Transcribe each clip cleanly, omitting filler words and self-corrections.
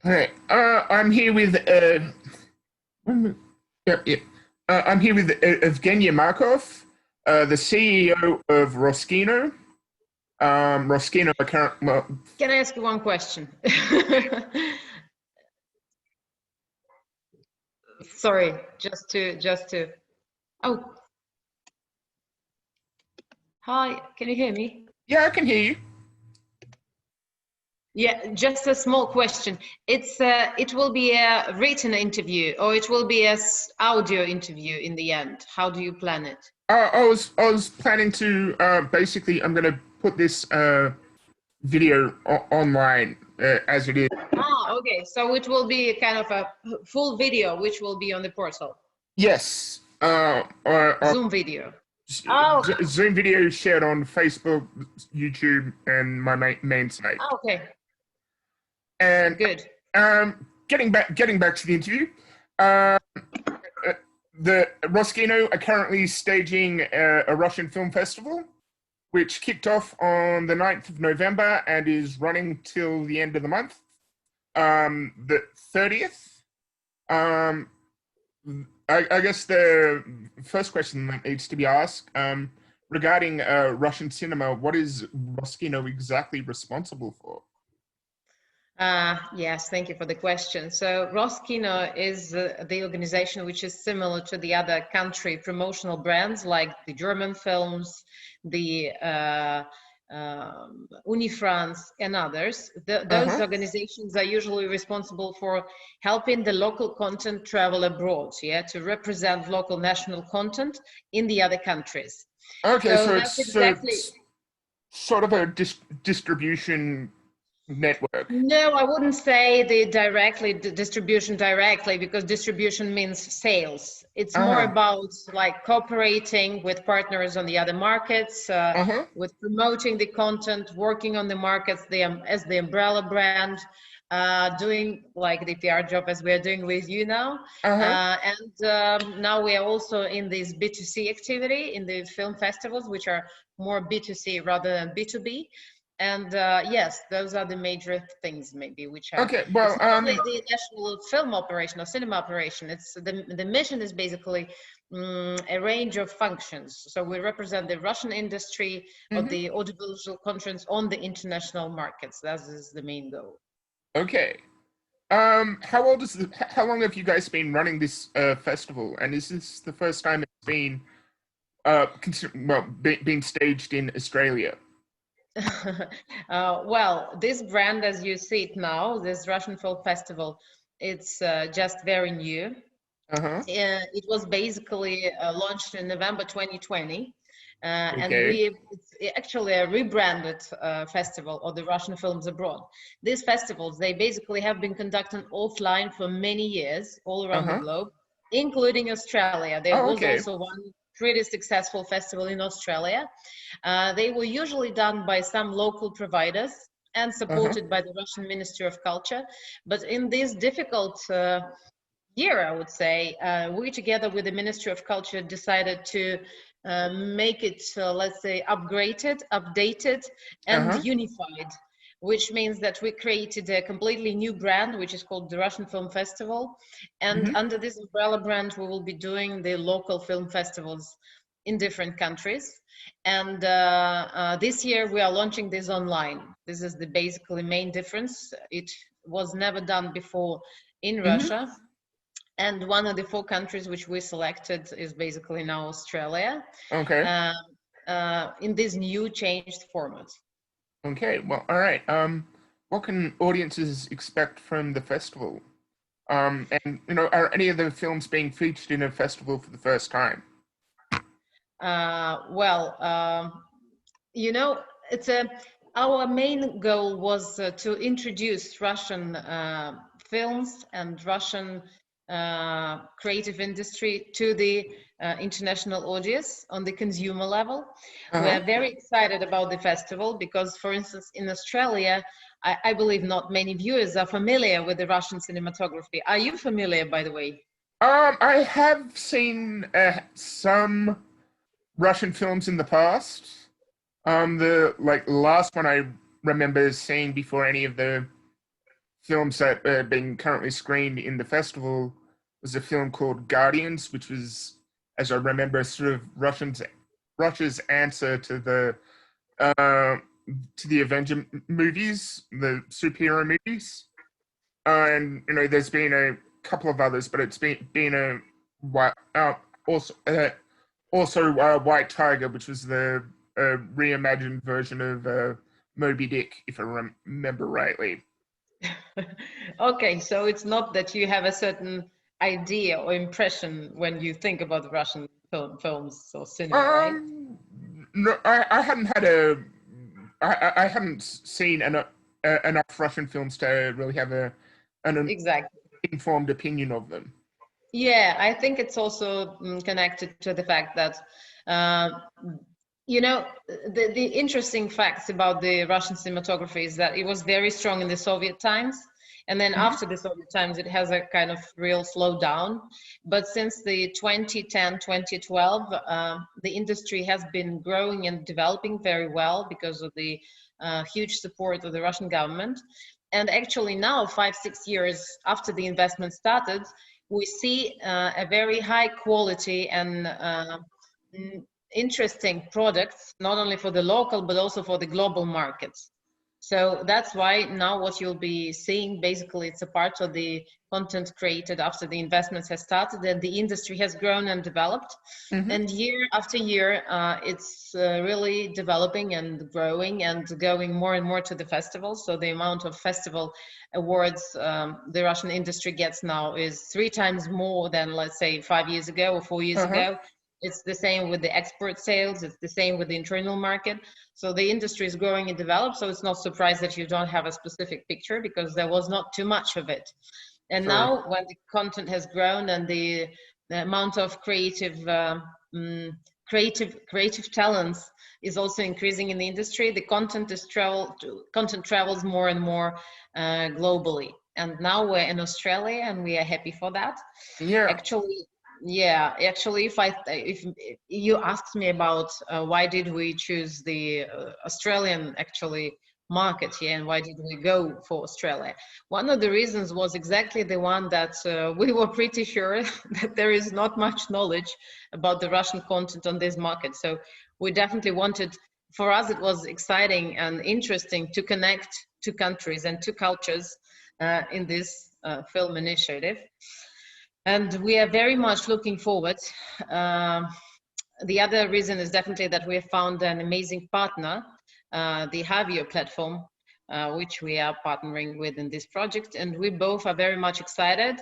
Alright, I'm here with yep, yep. I'm here with Evgenia Markov, the CEO of ROSKINO. ROSKINO, well, Can I ask you one question? Sorry, just to. Oh, hi. Can you hear me? yeah, I can hear you. Yeah, just a small question. It will be a written interview or it will be a audio interview in the end. How do you plan it? I was planning to basically I'm gonna put this video online as it is. Ah, okay. So it will be kind of a full video, which will be on the portal. Yes, Zoom video. Oh, Zoom video shared on Facebook, YouTube, and my main site. okay. And Good. getting back to the interview, uh, the Roskino are currently staging a Russian film festival, which kicked off on the 9th of November and is running till the end of the month, the 30th. Um, I guess the first question that needs to be asked regarding Russian cinema, what is Roskino exactly responsible for? Yes, thank you for the question. So ROSKINO is the organization which is similar to the other country promotional brands like the German films, the Unifrance and others. Those Uh-huh. organizations are usually responsible for helping the local content travel abroad, yeah, to represent local national content in the other countries. Okay, So so that's exactly. it's sort of a distribution network. No, I wouldn't say the distribution directly, because distribution means sales. It's more Uh-huh. about like cooperating with partners on the other markets, Uh-huh. with promoting the content, working on the markets as the umbrella brand, doing like the PR job as we're doing with you now. Uh-huh. And now we are also in this B2C activity in the film festivals, which are more B2C rather than B2B. And yes, those are the major things maybe which are. Okay, It's well, not only the national film operation or cinema operation. It's the mission is basically a range of functions. So we represent the Russian industry of mhm. the audiovisual content on the international markets. That is the main goal. Okay. How long have you guys been running this festival? And is this the first time it's been being staged in Australia? Well, this brand, as you see it now, this Russian Film Festival, it's just very new. Uh-huh. It was basically launched in November 2020. And Okay. it's actually a rebranded festival of the Russian films abroad. These festivals, they basically have been conducted offline for many years all around the Uh-huh. globe, including Australia. There Oh, was okay. also one pretty successful festival in Australia. They were usually done by some local providers and Uh-huh. supported by the Russian Ministry of Culture. But in this difficult year, I would say, we together with the Ministry of Culture decided to make it, let's say, updated, and Uh-huh. unified, which means that we created a completely new brand, which is called the Russian Film Festival. And Mm-hmm. under this umbrella brand, we will be doing the local film festivals in different countries. And this year we are launching this online. This is the basically main difference. It was never done before in Mm-hmm. Russia. And one of the four countries which we selected is basically now Australia, Okay. uh, in this new changed format. Okay. Well, all right. What can audiences expect from the festival? And are any of the films being featured in a festival for the first time? Well, you know, it's a our main goal was to introduce Russian films and Russian creative industry to the international audience on the consumer level. We Uh-huh. are very excited about the festival because, for instance, in Australia, I believe not many viewers are familiar with the Russian cinematography. Are you familiar, by the way? I have seen some Russian films in the past. The last one I remember seeing before any of the films that are being currently screened in the festival was a film called Guardians, which was, as I remember, sort of Russia's answer uh, to the Avenger movies, the superhero movies. And there's been a couple of others, but it's been a also White Tiger, which was the reimagined version of Moby Dick, if I remember rightly. Okay, so it's not that you have a certain idea or impression when you think about the Russian films or cinema, right? No, I hadn't had I hadn't seen enough Russian films to really have an Exactly. informed opinion of them. Yeah, I think it's also connected to the fact that, uh, the interesting facts about the Russian cinematography is that it was very strong in the Soviet times. And then after the Soviet times, it has a kind of real slowdown. But since the 2010, 2012, the industry has been growing and developing very well because of the huge support of the Russian government. And actually now, 5-6 years after the investment started, we see a very high quality and interesting products, not only for the local, but also for the global markets. So that's why now what you'll be seeing, basically, it's a part of the content created after the investments has started and the industry has grown and developed. And year after year, it's really developing and growing and going more and more to the festivals. So the amount of festival awards the Russian industry gets now is 3 times more than, let's say, 5 years ago or 4 years ago. It's the same with the export sales. It's the same with the internal market. So the industry is growing and developed. So it's not surprised that you don't have a specific picture because there was not too much of it. And now when the content has grown and the amount of creative talents is also increasing in the industry, the content travels more and more globally. And now we're in Australia and we are happy for that. Yeah. Actually, if you asked me about why did we choose the Australian market here and why did we go for Australia, one of the reasons was exactly the one that we were pretty sure that there is not much knowledge about the Russian content on this market. So we definitely wanted, for us it was exciting and interesting to connect two countries and two cultures in this film initiative. And we are very much looking forward. The other reason is definitely that we have found an amazing partner, the Havio platform, which we are partnering with in this project. And we both are very much excited.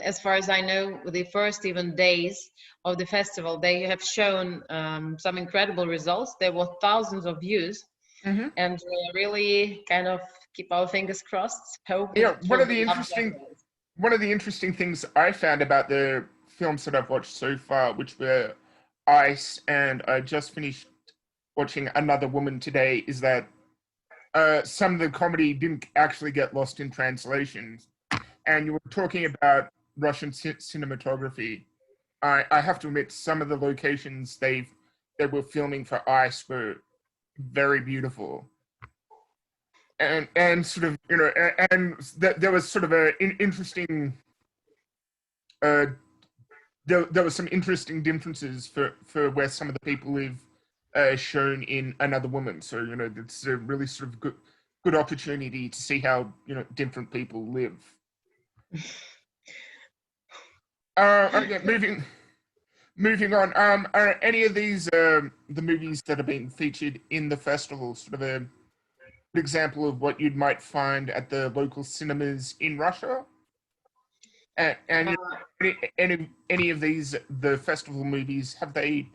As far as I know, the first even days of the festival, they have shown some incredible results. There were thousands of views. And we really kind of keep our fingers crossed. Yeah, one of the interesting things I found about the films that I've watched so far, which were Ice and I just finished watching Another Woman today, is that some of the comedy didn't actually get lost in translation. And you were talking about Russian cinematography. I have to admit, some of the locations they were filming for Ice were very beautiful. And sort of, there was sort of a interesting, there were some interesting differences for where some of the people live, shown in Another Woman. So it's a really sort of good opportunity to see how different people live. Okay, moving on. Are any of these the movies that have been featured in the festival sort of a example of what you might find at the local cinemas in Russia? And any of these, the festival movies, are they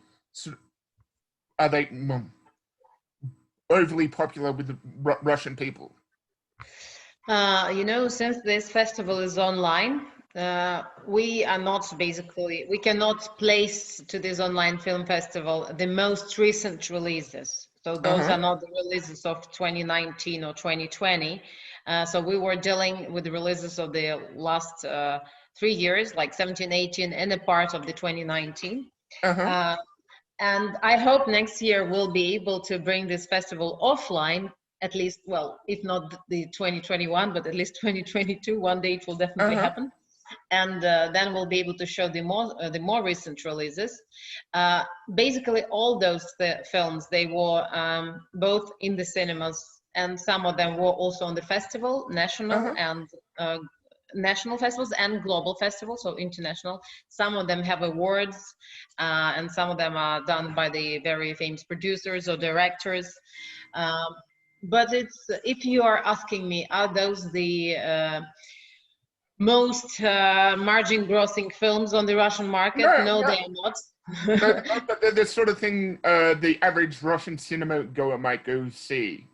overly popular with the Russian people? Since this festival is online, we cannot place to this online film festival the most recent releases. So those are not the releases of 2019 or 2020. So we were dealing with the releases of the last 3 years, like 17, 18, and a part of the 2019. And I hope next year we'll be able to bring this festival offline at least, well, if not the 2021, but at least 2022, one day it will definitely Uh-huh. happen. And then we'll be able to show the more recent releases. Basically, all those films, they were both in the cinemas, and some of them were also on the festival, national festivals and global festivals, so international. Some of them have awards, and some of them are done by the very famous producers or directors. But if you are asking me, are those the most margin grossing films on the Russian market? No, they are not. But the sort of thing the average Russian cinema goer might go see.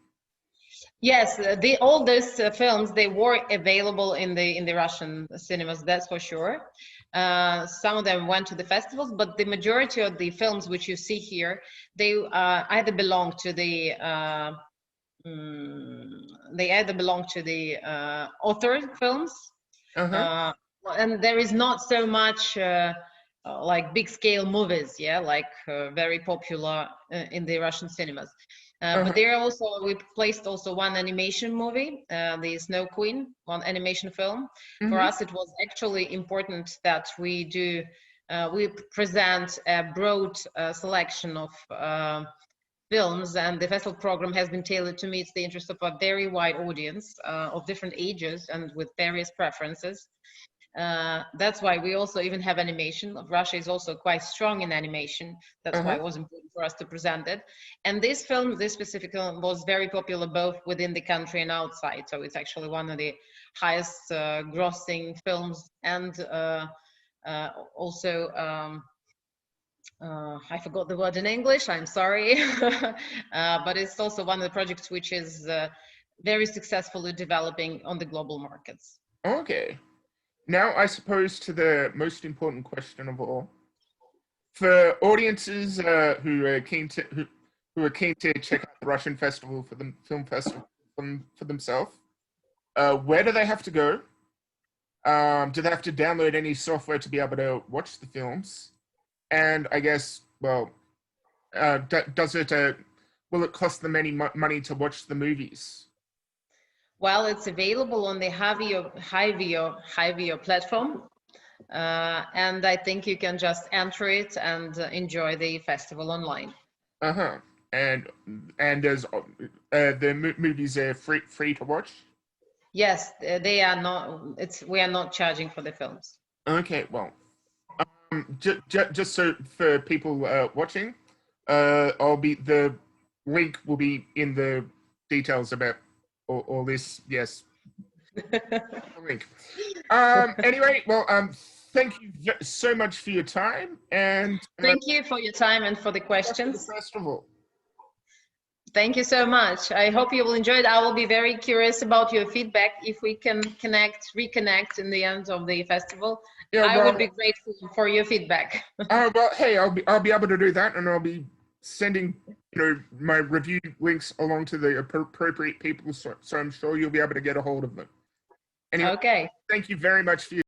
Yes, all those films, they were available in the Russian cinemas, that's for sure. Some of them went to the festivals, but the majority of the films which you see here, they either belong to the author films. And there is not so much like big scale movies, like very popular in the Russian cinemas. But there also, we placed also one animation movie, the Snow Queen, one animation film. For us, it was actually important that we present a broad selection of films, and the festival program has been tailored to meet the interest of a very wide audience of different ages and with various preferences. That's why we also even have animation. Russia is also quite strong in animation. That's why it was important for us to present it. And this specific film, was very popular both within the country and outside. So it's actually one of the highest grossing films, and also I forgot the word in English, I'm sorry. But it's also one of the projects which is very successfully developing on the global markets. Okay. Now, I suppose to the most important question of all, for audiences who are keen to check out the Russian festival for the film festival for themselves, where do they have to go? Do they have to download any software to be able to watch the films? And I guess, well, will it cost them any money to watch the movies? Well, it's available on the Hi-Veo platform, and I think you can just enter it and enjoy the festival online. And there's the movies are free to watch. Yes, they are not. We are not charging for the films. Okay, well, just so for people watching, the link will be in the details about all this. Yes, link. Anyway, well, thank you so much for your time, and thank you for your time and for the questions. The festival. Thank you so much. I hope you will enjoy it. I will be very curious about your feedback. If we can reconnect in the end of the festival, I would be grateful for your feedback. Well, hey, I'll be able to do that, and I'll be sending my review links along to the appropriate people, so I'm sure you'll be able to get a hold of them. Anyway, okay. Thank you very much for your